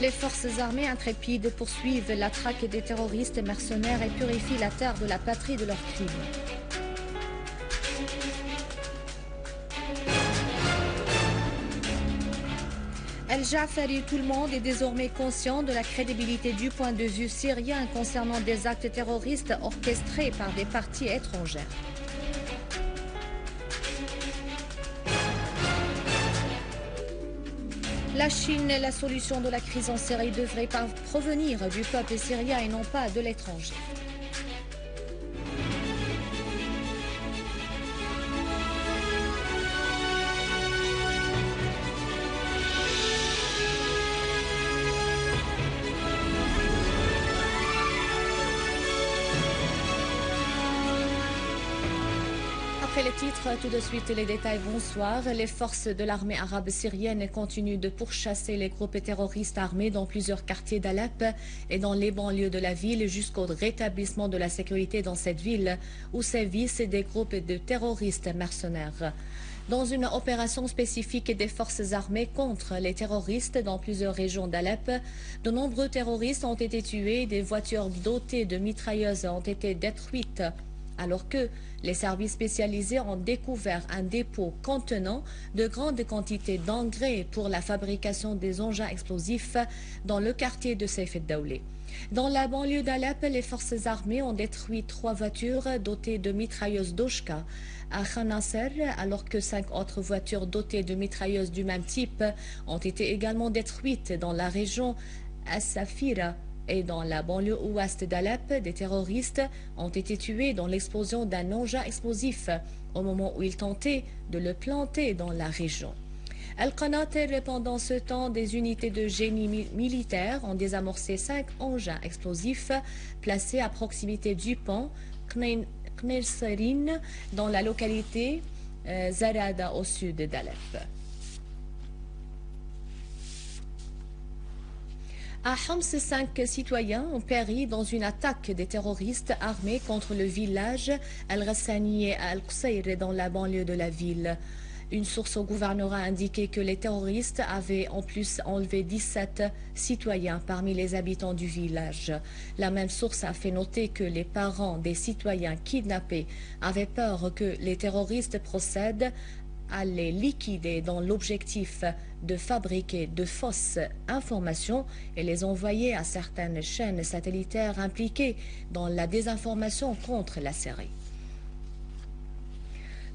Les forces armées intrépides poursuivent la traque des terroristes mercenaires et purifient la terre de la patrie de leurs crimes. El-Jafari, tout le monde est désormais conscient de la crédibilité du point de vue syrien concernant des actes terroristes orchestrés par des parties étrangères. La Chine, la solution de la crise en Syrie devrait provenir du peuple syrien et non pas de l'étranger. Après les titres, tout de suite les détails. Bonsoir. Les forces de l'armée arabe syrienne continuent de pourchasser les groupes terroristes armés dans plusieurs quartiers d'Alep et dans les banlieues de la ville jusqu'au rétablissement de la sécurité dans cette ville où sévissent des groupes de terroristes mercenaires. Dans une opération spécifique des forces armées contre les terroristes dans plusieurs régions d'Alep, de nombreux terroristes ont été tués, des voitures dotées de mitrailleuses ont été détruites, alors que les services spécialisés ont découvert un dépôt contenant de grandes quantités d'engrais pour la fabrication des engins explosifs dans le quartier de Saif el-Dawlé. Dans la banlieue d'Alep, les forces armées ont détruit 3 voitures dotées de mitrailleuses Doshka à Khan Nasser, alors que 5 autres voitures dotées de mitrailleuses du même type ont été également détruites dans la région As-Safira. Et dans la banlieue ouest d'Alep, des terroristes ont été tués dans l'explosion d'un engin explosif au moment où ils tentaient de le planter dans la région. Al-Qanater, pendant ce temps, des unités de génie militaire ont désamorcé 5 engins explosifs placés à proximité du pont Knerserin dans la localité Zarada au sud d'Alep. À Homs, 5 citoyens ont péri dans une attaque des terroristes armés contre le village Al-Ghassaniye à Al-Qusayr dans la banlieue de la ville. Une source au gouvernorat a indiqué que les terroristes avaient en plus enlevé 17 citoyens parmi les habitants du village. La même source a fait noter que les parents des citoyens kidnappés avaient peur que les terroristes procèdent à les liquider dans l'objectif de fabriquer de fausses informations et les envoyer à certaines chaînes satellitaires impliquées dans la désinformation contre la Syrie.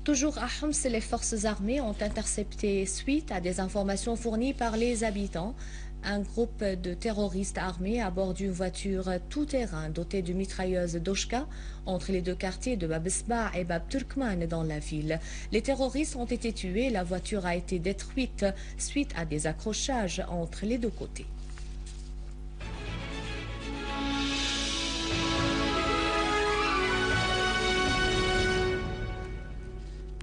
Toujours à Homs, les forces armées ont intercepté, suite à des informations fournies par les habitants, un groupe de terroristes armés à bord d'une voiture tout-terrain dotée de mitrailleuses Doshka entre les 2 quartiers de Bab Sba et Bab Turkman dans la ville. Les terroristes ont été tués, la voiture a été détruite suite à des accrochages entre les 2 côtés.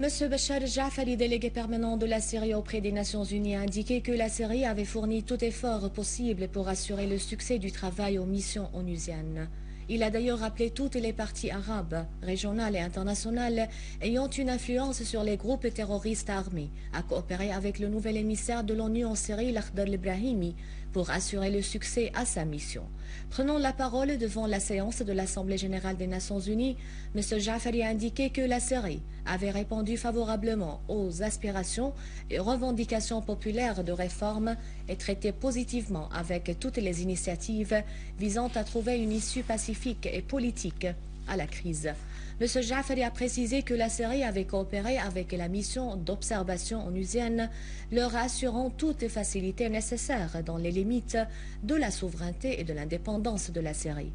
M. Bachar el-Jafari, délégué permanent de la Syrie auprès des Nations Unies, a indiqué que la Syrie avait fourni tout effort possible pour assurer le succès du travail aux missions onusiennes. Il a d'ailleurs appelé toutes les parties arabes, régionales et internationales ayant une influence sur les groupes terroristes armés à coopérer avec le nouvel émissaire de l'ONU en Syrie, Lakhdar el-Brahimi, pour assurer le succès à sa mission. Prenant la parole devant la séance de l'Assemblée générale des Nations unies, M. Jafari a indiqué que la Syrie avait répondu favorablement aux aspirations et revendications populaires de réforme et traité positivement avec toutes les initiatives visant à trouver une issue pacifique et politique à la crise. M. Jafari a précisé que la Syrie avait coopéré avec la mission d'observation onusienne, leur assurant toutes les facilités nécessaires dans les limites de la souveraineté et de l'indépendance de la Syrie.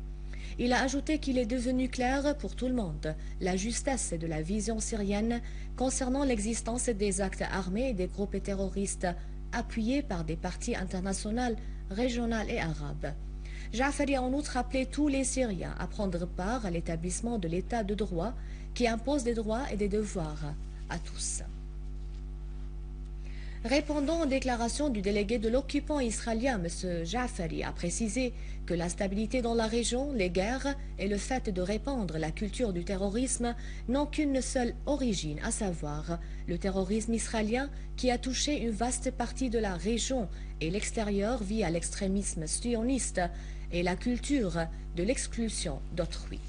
Il a ajouté qu'il est devenu clair pour tout le monde la justesse de la vision syrienne concernant l'existence des actes armés et des groupes terroristes appuyés par des parties internationales, régionales et arabes. Jafari a en outre appelé tous les Syriens à prendre part à l'établissement de l'état de droit qui impose des droits et des devoirs à tous. Répondant aux déclarations du délégué de l'occupant israélien, M. Jaafari a précisé que la stabilité dans la région, les guerres et le fait de répandre la culture du terrorisme n'ont qu'une seule origine, à savoir le terrorisme israélien qui a touché une vaste partie de la région et l'extérieur via l'extrémisme sioniste et la culture de l'exclusion d'autrui.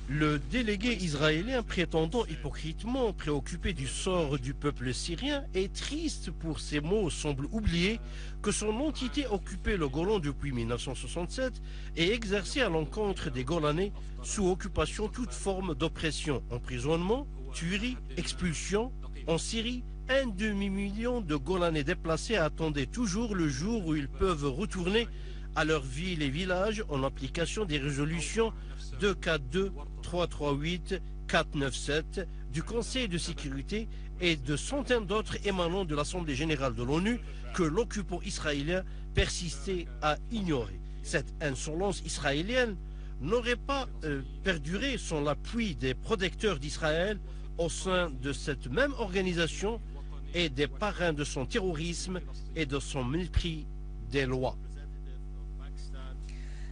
Le délégué israélien, prétendant hypocritement préoccupé du sort du peuple syrien, est triste pour ces mots, semble oublier que son entité occupait le Golan depuis 1967 et exerçait à l'encontre des Golanais sous occupation toute forme d'oppression, emprisonnement, tuerie, expulsion. En Syrie, un demi-million de Golanais déplacés attendaient toujours le jour où ils peuvent retourner à leur ville et villages en application des résolutions 242, 338, 497 du Conseil de sécurité et de centaines d'autres émanant de l'Assemblée générale de l'ONU que l'occupant israélien persistait à ignorer. Cette insolence israélienne n'aurait pas perduré sans l'appui des protecteurs d'Israël au sein de cette même organisation et des parrains de son terrorisme et de son mépris des lois.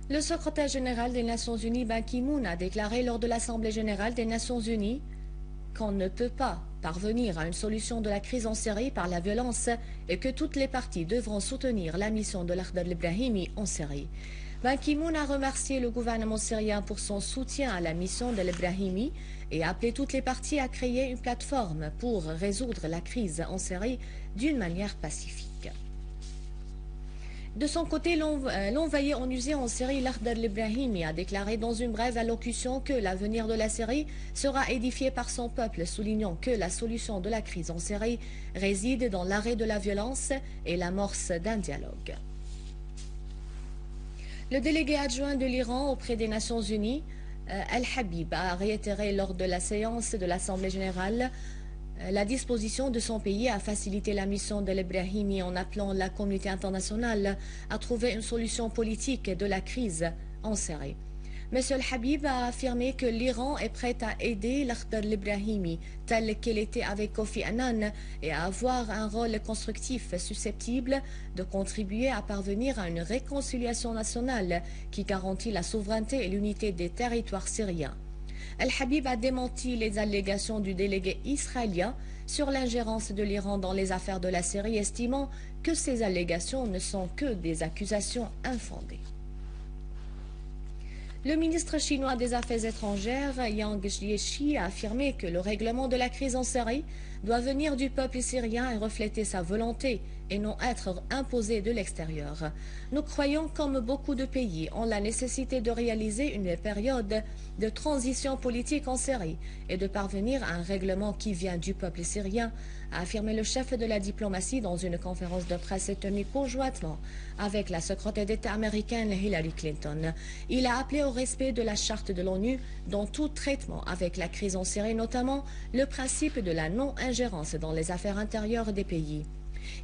Le secrétaire général des Nations Unies, Ban Ki-moon, a déclaré lors de l'Assemblée générale des Nations Unies qu'on ne peut pas parvenir à une solution de la crise en Syrie par la violence et que toutes les parties devront soutenir la mission de l'Akhdar al-Ibrahimi en Syrie. Ban Ki-moon a remercié le gouvernement syrien pour son soutien à la mission de l'Ibrahimi et a appelé toutes les parties à créer une plateforme pour résoudre la crise en Syrie d'une manière pacifique. De son côté, l'envoyé onusien en Syrie, l'Akhdar al-Ibrahimi, a déclaré dans une brève allocution que l'avenir de la Syrie sera édifié par son peuple, soulignant que la solution de la crise en Syrie réside dans l'arrêt de la violence et l'amorce d'un dialogue. Le délégué adjoint de l'Iran auprès des Nations Unies, Al-Habib, a réitéré lors de la séance de l'Assemblée générale la disposition de son pays à faciliter la mission de l'Ibrahimi en appelant la communauté internationale à trouver une solution politique de la crise en Syrie. M. Al-Habib a affirmé que l'Iran est prêt à aider l'Akhdar al-Ibrahimi tel qu'il était avec Kofi Annan et à avoir un rôle constructif susceptible de contribuer à parvenir à une réconciliation nationale qui garantit la souveraineté et l'unité des territoires syriens. Al-Habib a démenti les allégations du délégué israélien sur l'ingérence de l'Iran dans les affaires de la Syrie, estimant que ces allégations ne sont que des accusations infondées. Le ministre chinois des Affaires étrangères, Yang Jiechi, a affirmé que le règlement de la crise en Syrie doit venir du peuple syrien et refléter sa volonté et non être imposé de l'extérieur. Nous croyons, comme beaucoup de pays, en la nécessité de réaliser une période de transition politique en Syrie et de parvenir à un règlement qui vient du peuple syrien, a affirmé le chef de la diplomatie dans une conférence de presse tenue conjointement avec la secrétaire d'État américaine Hillary Clinton. Il a appelé au respect de la charte de l'ONU dans tout traitement avec la crise en Syrie, notamment le principe de la non-ingérence dans les affaires intérieures des pays.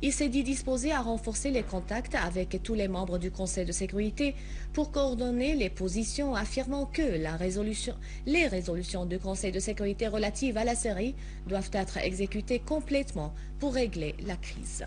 Il s'est dit disposé à renforcer les contacts avec tous les membres du Conseil de sécurité pour coordonner les positions, affirmant que les résolutions du Conseil de sécurité relatives à la Syrie doivent être exécutées complètement pour régler la crise.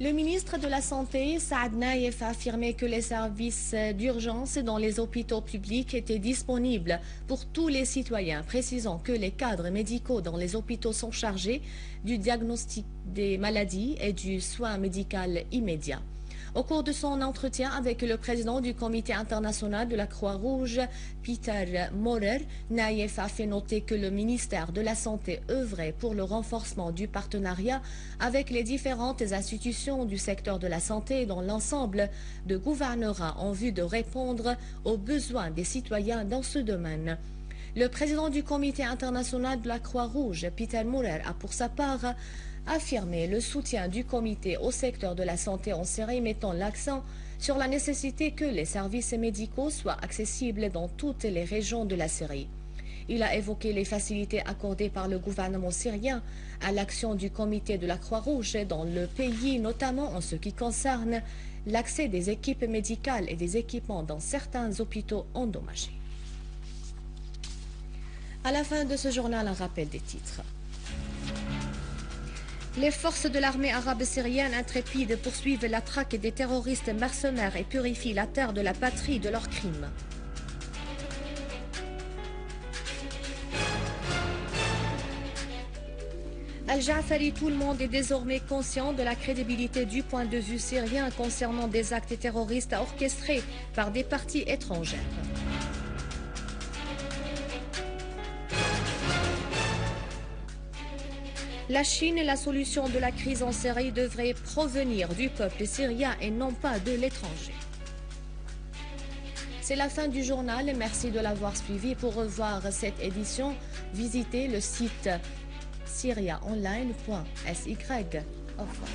Le ministre de la Santé, Saad Naïef, a affirmé que les services d'urgence dans les hôpitaux publics étaient disponibles pour tous les citoyens, précisant que les cadres médicaux dans les hôpitaux sont chargés du diagnostic des maladies et du soin médical immédiat. Au cours de son entretien avec le président du Comité international de la Croix-Rouge, Peter Maurer, Naïef a fait noter que le ministère de la Santé œuvrait pour le renforcement du partenariat avec les différentes institutions du secteur de la santé dans l'ensemble de gouvernorat en vue de répondre aux besoins des citoyens dans ce domaine. Le président du Comité international de la Croix-Rouge, Peter Maurer, a pour sa part affirmé le soutien du comité au secteur de la santé en Syrie, mettant l'accent sur la nécessité que les services médicaux soient accessibles dans toutes les régions de la Syrie. Il a évoqué les facilités accordées par le gouvernement syrien à l'action du comité de la Croix-Rouge dans le pays, notamment en ce qui concerne l'accès des équipes médicales et des équipements dans certains hôpitaux endommagés. À la fin de ce journal, un rappel des titres. Les forces de l'armée arabe syrienne intrépide poursuivent la traque des terroristes mercenaires et purifient la terre de la patrie de leurs crimes. Al-Ja'fari, tout le monde est désormais conscient de la crédibilité du point de vue syrien concernant des actes terroristes orchestrés par des parties étrangères. La Chine et la solution de la crise en Syrie devraient provenir du peuple syrien et non pas de l'étranger. C'est la fin du journal. Merci de l'avoir suivi. Pour revoir cette édition, visitez le site syriaonline.sy. Au revoir.